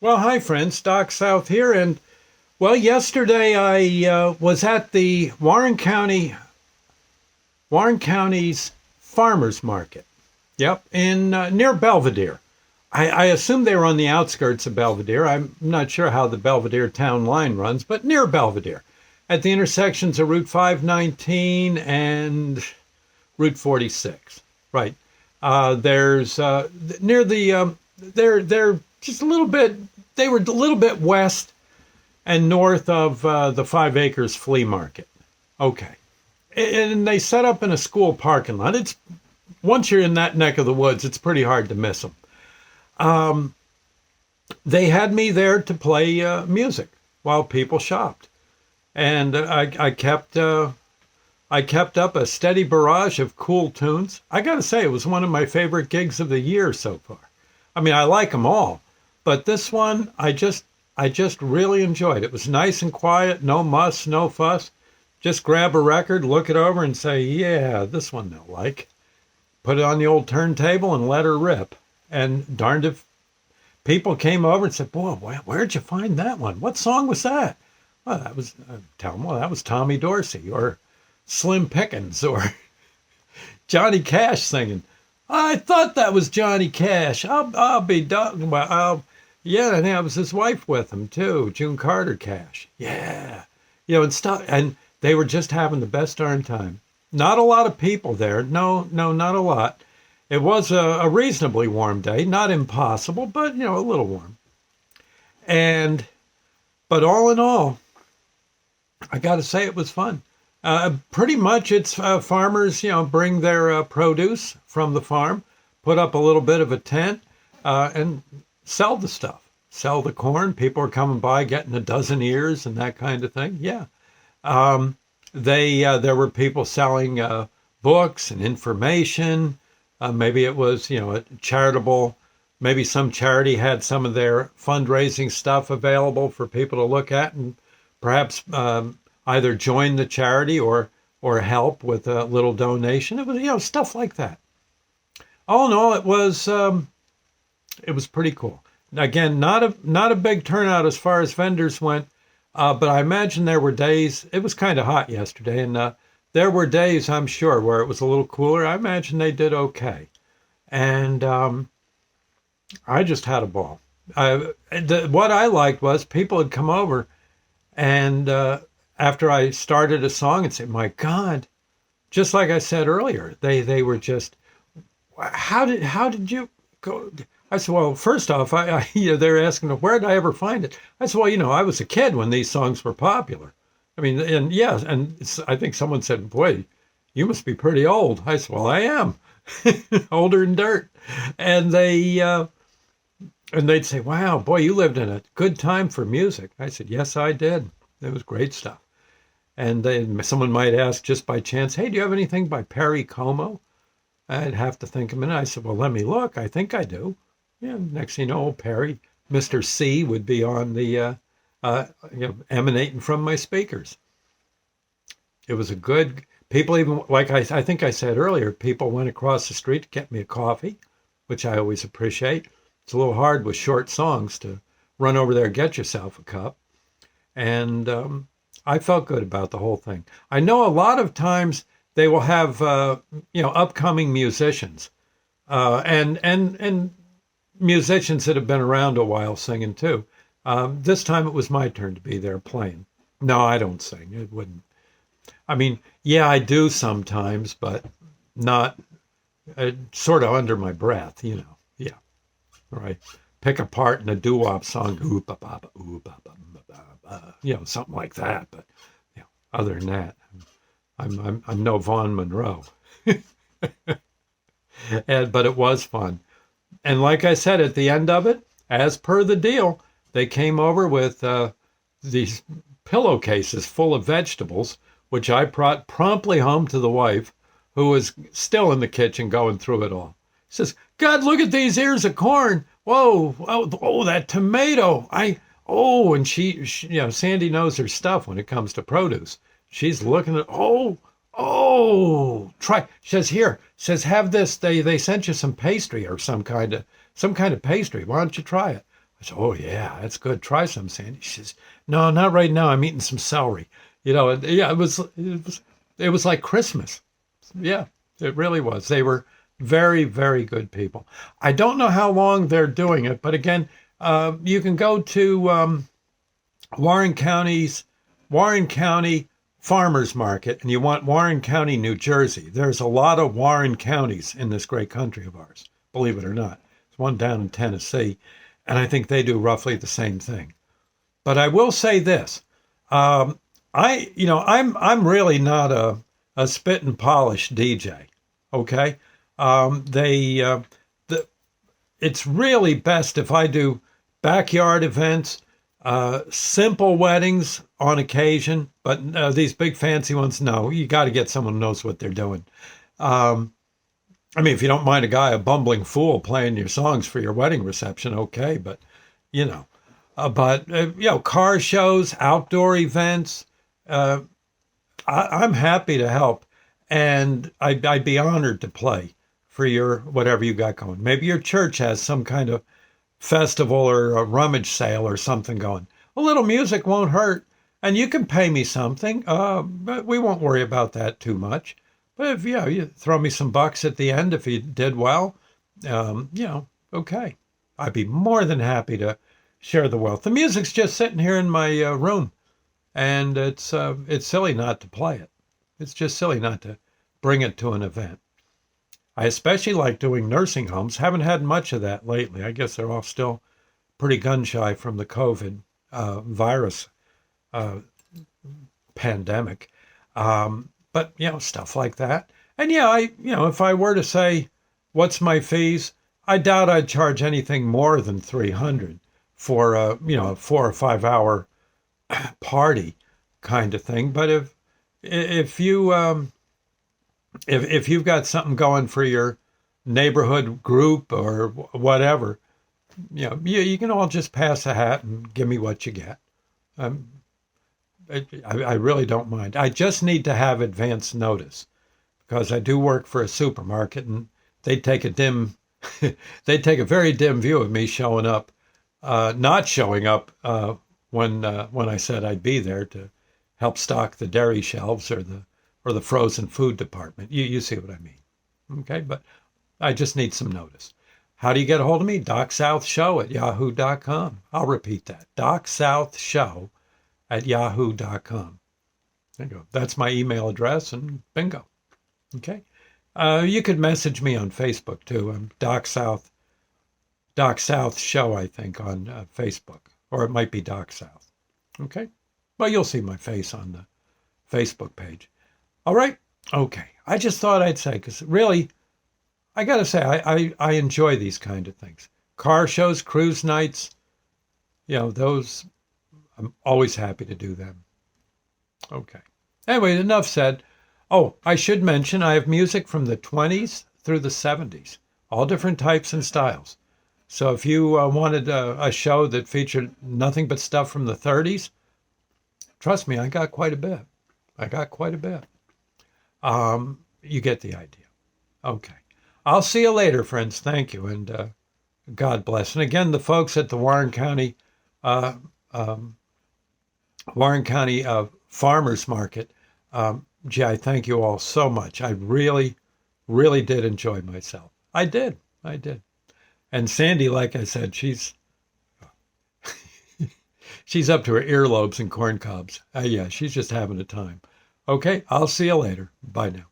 Well, hi, friends. Doc South here. And, well, yesterday I was at the Warren County's farmers market. Yep, in near Belvedere. I assume they were on the outskirts of Belvedere. I'm not sure how the Belvedere town line runs, but near Belvedere, at the intersections of Route 519 and Route 46. Right. There's near the they're just a little bit. They were a little bit west and north of the 5 Acres Flea Market. Okay, and they set up in a school parking lot. It's once you're in that neck of the woods, it's pretty hard to miss them. They had me there to play music while people shopped, and I kept up a steady barrage of cool tunes. I got to say, it was one of my favorite gigs of the year so far. I mean, I like them all, but this one I just really enjoyed. It was nice and quiet, no muss, no fuss. Just grab a record, look it over, and say, "Yeah, this one they'll like." Put it on the old turntable and let her rip. And darned if people came over and said, "Boy, where'd you find that one? What song was that?" Well, that was tell them, well, that was Tommy Dorsey or Slim Pickens or Johnny Cash singing. I thought that was Johnny Cash. I'll be done. Well, yeah, and that was his wife with him too, June Carter Cash. Yeah, and stuff. And they were just having the best darn time. Not a lot of people there. No, no, not a lot. It was a reasonably warm day, not impossible, but a little warm. And but all in all, I got to say it was fun. Pretty much, it's farmers, bring their produce from the farm, put up a little bit of a tent, and sell the stuff. Sell the corn. People are coming by, getting a dozen ears and that kind of thing. Yeah. There were people selling books and information. Maybe it was, a charitable. Maybe some charity had some of their fundraising stuff available for people to look at and perhaps either join the charity or help with a little donation. It was stuff like that. All in all, it was pretty cool. Again, not a big turnout as far as vendors went, but I imagine there were days. It was kind of hot yesterday, and there were days, I'm sure, where it was a little cooler. I imagine they did okay, and I just had a ball. What I liked was people had come over, and after I started a song and say, "My God," just like I said earlier, they were just, how did you go? I said, well, first off, they're asking, where did I ever find it? I said, well, I was a kid when these songs were popular. I mean, and yeah, and I think someone said, boy, you must be pretty old. I said, well, I am older than dirt. And they'd say, wow, boy, you lived in a good time for music. I said, yes, I did. It was great stuff. And then someone might ask just by chance, hey, do you have anything by Perry Como? I'd have to think a minute. I said, well, let me look. I think I do. Yeah, next thing you know, Perry, Mr. C would be on the, emanating from my speakers. It was a good, people even, like I think I said earlier, people went across the street to get me a coffee, which I always appreciate. It's a little hard with short songs to run over there and get yourself a cup. And I felt good about the whole thing. I know a lot of times they will have, upcoming musicians and musicians that have been around a while singing too. This time it was my turn to be there playing. No, I don't sing. It wouldn't. I mean, yeah, I do sometimes, but not sort of under my breath, Yeah, right. Pick a part in a doo-wop song, something like that. But other than that, I'm no Vaughn Monroe. But it was fun. And like I said, at the end of it, as per the deal, they came over with these pillowcases full of vegetables, which I brought promptly home to the wife, who was still in the kitchen going through it all. She says, God, look at these ears of corn. Whoa, that tomato. And she, Sandy knows her stuff when it comes to produce. She's looking at, try. She says, here, have this. They sent you some pastry or some kind of pastry. Why don't you try it? I said, oh, yeah, that's good. Try some, Sandy. She says, no, not right now. I'm eating some celery. Yeah, it was like Christmas. Yeah, it really was. They were very, very good people. I don't know how long they're doing it, but again, you can go to Warren County's Warren County Farmers Market, and you want Warren County, New Jersey. There's a lot of Warren counties in this great country of ours, believe it or not. There's one down in Tennessee, and I think they do roughly the same thing. But I will say this: I'm really not a spit and polish DJ. Okay, it's really best if I do backyard events, simple weddings on occasion, but these big fancy ones, no. You got to get someone who knows what they're doing. I mean, if you don't mind a guy, a bumbling fool, playing your songs for your wedding reception, okay. But you know, car shows, outdoor events. I'm happy to help, and I'd be honored to play for your whatever you got going. Maybe your church has some kind of festival or a rummage sale or something going. A little music won't hurt, and you can pay me something. But we won't worry about that too much. But if you throw me some bucks at the end if you did well, okay. I'd be more than happy to share the wealth. The music's just sitting here in my room, and it's silly not to play it. It's just silly not to bring it to an event. I especially like doing nursing homes. Haven't had much of that lately. I guess they're all still pretty gun shy from the COVID virus pandemic. But stuff like that. And if I were to say, what's my fees? I doubt I'd charge anything more than $300 for a 4 or 5 hour party kind of thing. But if you've got something going for your neighborhood group or whatever, you can all just pass a hat and give me what you get. I really don't mind. I just need to have advance notice because I do work for a supermarket, and they take a very dim view of me showing up, not showing up when I said I'd be there to help stock the dairy shelves or the frozen food department. You see what I mean. Okay, but I just need some notice. How do you get a hold of me? DocSouthShow@yahoo.com. I'll repeat that. DocSouthShow@yahoo.com. There you go. That's my email address, and bingo. Okay. You could message me on Facebook too. I'm Doc South Show, I think, on Facebook, or it might be Doc South. Okay. Well, you'll see my face on the Facebook page. All right. Okay. I just thought I'd say, because really, I got to say, I enjoy these kind of things. Car shows, cruise nights, those, I'm always happy to do them. Okay. Anyway, enough said. Oh, I should mention I have music from the 20s through the 70s, all different types and styles. So if you wanted a show that featured nothing but stuff from the 30s, trust me, I got quite a bit. You get the idea. Okay. I'll see you later, friends. Thank you, and God bless. And again, the folks at the Warren County Farmers Market, I thank you all so much. I really, really did enjoy myself. I did. And Sandy, like I said, she's up to her earlobes and corn cobs. Yeah, she's just having a time. Okay, I'll see you later. Bye now.